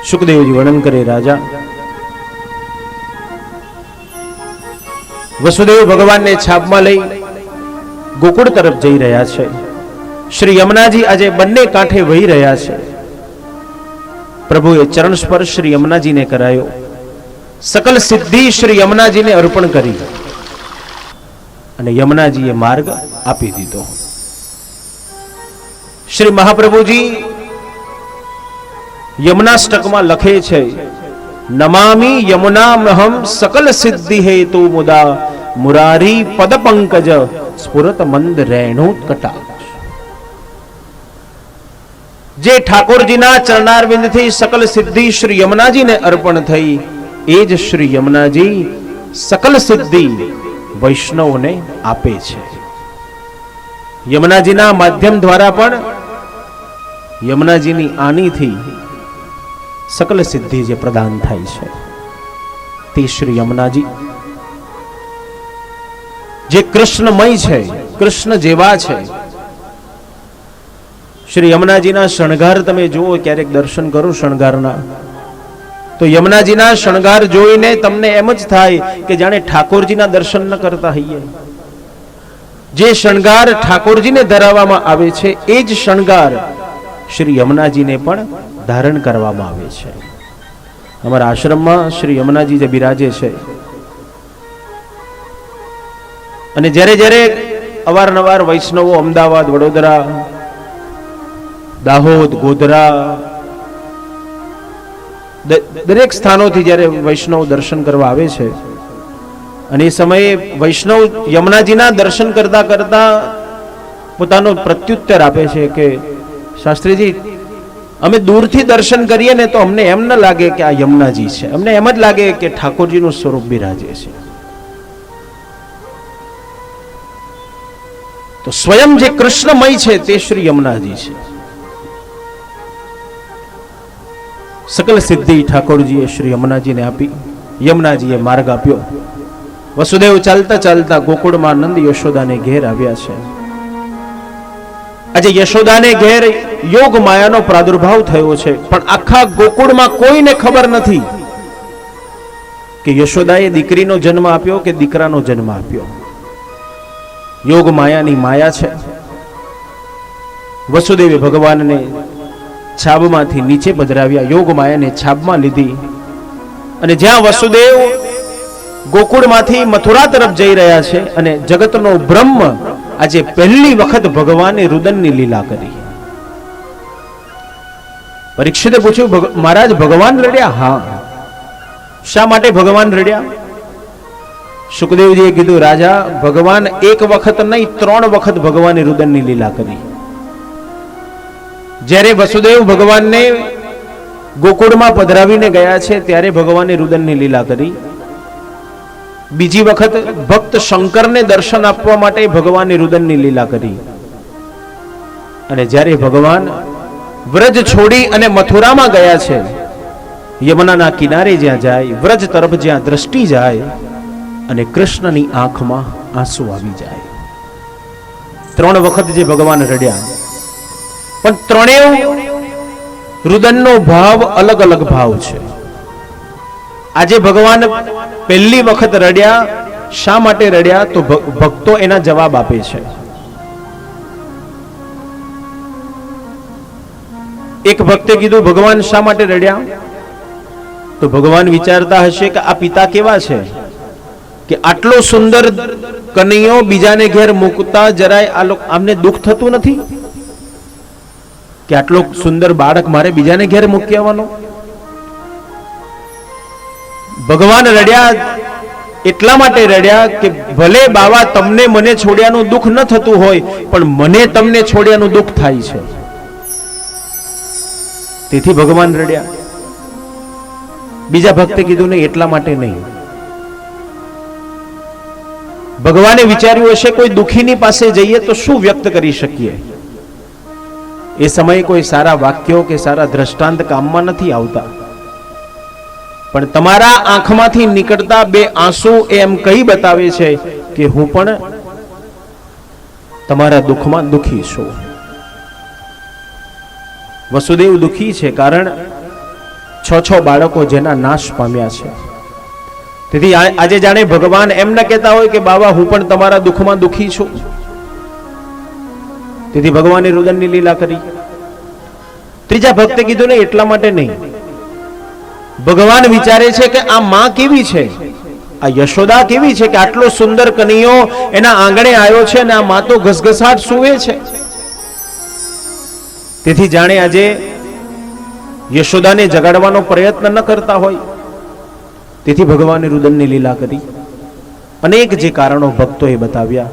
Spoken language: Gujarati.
સુખદેવજી વર્ણન કરે, રાજા વસુદેવ ભગવાનને છાપમાં લઈ ગોકુળ તરફ જઈ રહ્યા છે. શ્રી યમુનાજી આજે બંને કાંઠે વહી રહ્યા છે. પ્રભુએ ચરણ સ્પર્શ શ્રી યમુનાજીને કરાયો, સકલ સિદ્ધિ શ્રી યમુનાજીને અર્પણ કરી અને યમુનાજીએ માર્ગ આપી દીધો. શ્રી મહાપ્રભુજી યમુનાષ્ટકમાં લખે છે, નમામિ યમુનામહમ સકલ સિદ્ધિ હેતુ મુદા મુરારી પદ પંકજ સ્ફુરત મંદ રેણુકટા. જે ઠાકોરજીના ચરણારવિંદથી સકલ સિદ્ધિ શ્રી યમુનાજીને અર્પણ થઈ, એ જ શ્રી યમુનાજી સકલ સિદ્ધિ વૈષ્ણવને આપે છે. યમુનાજીના માધ્યમ દ્વારા પણ યમુનાજીની આનીથી સકલ સિદ્ધિ જે પ્રદાન થાય છે તે શ્રી યમુનાજી જે કૃષ્ણમય છે, કૃષ્ણ જેવા છે. શ્રી યમુનાજીના શણગાર તમે જુઓ, ક્યારેક દર્શન કરો શણગારના, તો યમુનાજીના શણગાર જોઈને તમને એમ જ થાય કે જાણે ઠાકોરજીના દર્શન ન કરતા હોઈએ. જે શણગાર ઠાકોરજીને ધરાવવામાં આવે છે એ જ શણગાર શ્રી યમુનાજીને પણ ધારણ કરવામાં આવે છે. અમારા આશ્રમમાં શ્રી યમુનાજી જે બિરાજે છે, અને જ્યારે જ્યારે અવારનવાર વૈષ્ણવો અમદાવાદ, વડોદરા, દાહોદ, ગોધરા દરેક સ્થાનોથી જ્યારે વૈષ્ણવ દર્શન કરવા આવે છે, અને એ સમયે વૈષ્ણવ યમુનાજીના દર્શન કરતા કરતા પોતાનો પ્રત્યુત્તર આપે છે કે શાસ્ત્રીજી, અમે દૂરથી દર્શન કરીએ ને તો અમને એમ ન લાગે કે આ યમુનાજી છે, અમને એમ જ લાગે કે ઠાકોરજીનું સ્વરૂપ બિરાજે છે. તો સ્વયં જે કૃષ્ણમય છે તે શ્રી યમુનાજી છે. સકલ સિદ્ધિ ઠાકોરજીએ શ્રી યમુનાજીને આપી, યમુનાજીએ માર્ગ આપ્યો. વસુદેવ ચાલતા ચાલતા ગોકુળમાં નંદ યશોદાને ઘેર આવ્યા છે. આજે યશોદાને ઘેર યોગ માયાનો પ્રાદુર્ભાવ થયો છે, પણ આખા ગોકુળમાં કોઈને ખબર નથી કે યશોદાએ દીકરીનો જન્મ આપ્યો કે દીકરાનો જન્મ આપ્યો. યોગ માયાની માયા છે. વસુદેવે ભગવાનને છાબમાંથી નીચે પધરાવ્યા, યોગ માયાને છાબમાં લીધી, અને જ્યાં વસુદેવ ગોકુળમાંથી મથુરા તરફ જઈ રહ્યા છે અને જગતનો બ્રહ્મ આજે પહેલી વખત ભગવાને રુદનની લીલા કરી. પરીક્ષિતે પૂછ્યું, મહારાજ ભગવાન રડ્યા? હા. શા માટે ભગવાન રડ્યા? સુખદેવજીએ કીધું, રાજા ભગવાન એક વખત નહીં 3 વખત ભગવાને રુદનની લીલા કરી. જ્યારે વસુદેવ ભગવાનને ગોકુળમાં પધરાવીને ગયા છે ત્યારે ભગવાને રુદનની લીલા કરી. બીજી વખત ભક્ત શંકરને દર્શન આપવા માટે ભગવાને રુદનની લીલા કરી. અને જ્યારે ભગવાન વ્રજ છોડી અને મથુરામાં ગયા છે, યમુનાના કિનારે જ્યાં જાય, વ્રજ તરફ જ્યાં દ્રષ્ટિ જાય અને કૃષ્ણની આંખમાં આંસુ આવી જાય. 3 વખત જે ભગવાન રડ્યા, પણ ત્રણેય રુદનનો ભાવ અલગ અલગ ભાવ છે. આજે ભગવાન પહેલી વખત રડ્યા, શા માટે રડ્યા? તો ભક્તો એના જવાબ આપે છે. એક ભક્તે કીધું, ભગવાન શા માટે રડ્યા? તો ભગવાન વિચારતા હશે કે આ પિતા કેવા છે કે આટલો સુંદર કનૈયો બીજાને ઘેર મૂકતા જરાય આમને દુઃખ થતું નથી કે આટલો સુંદર બાળક મારે બીજાને ઘેર મૂકી આવવાનો? ભગવાન રડ્યા એટલા માટે રડ્યા કે ભલે બાવા તમને મને છોડ્યાનું દુઃખ ન થતું હોય, પણ મને તમને છોડ્યાનું દુઃખ થાય છે, તેથી ભગવાન રડ્યા. બીજા ભક્તે કીધું નહીં, એટલા માટે નહીં. ભગવાને વિચાર્યું હશે કોઈ દુઃખીની પાસે જઈએ તો શું વ્યક્ત કરી શકીએ. એ સમયે કોઈ સારા વાક્યો કે સારા દ્રષ્ટાંત કામમાં નથી આવતા, પણ તમારા આંખમાંથી નીકળતા 2 આંસુ એમ કહી બતાવે છે કે હું પણ તમારા દુઃખમાં દુઃખી છું. વસુદેવ દુઃખી છે, કારણ 6 છ બાળકો જેના નાશ પામ્યા છે. તેથી આજે જાણે ભગવાન એમ ન કહેતા હોય કે બાબા હું પણ તમારા દુઃખમાં દુઃખી છું. તેથી ભગવાને રુદનની લીલા કરી. ત્રીજા ભક્તે કીધું નહીં એટલા માટે નહીં, ભગવાન વિચારે છે કે આ માં કેવી છે, આ યશોદા કેવી છે કે આટલો સુંદર કનૈયો એના આંગણે આવ્યો છે અને આ માં તો ઘસઘસાટ સૂવે છે. તેથી જાણે આજે યશોદાને જગાડવાનો પ્રયત્ન ન કરતા હોય. તેથી ભગવાને રુદનની લીલા કરી. અનેક જે કારણો ભક્તોએ બતાવ્યા.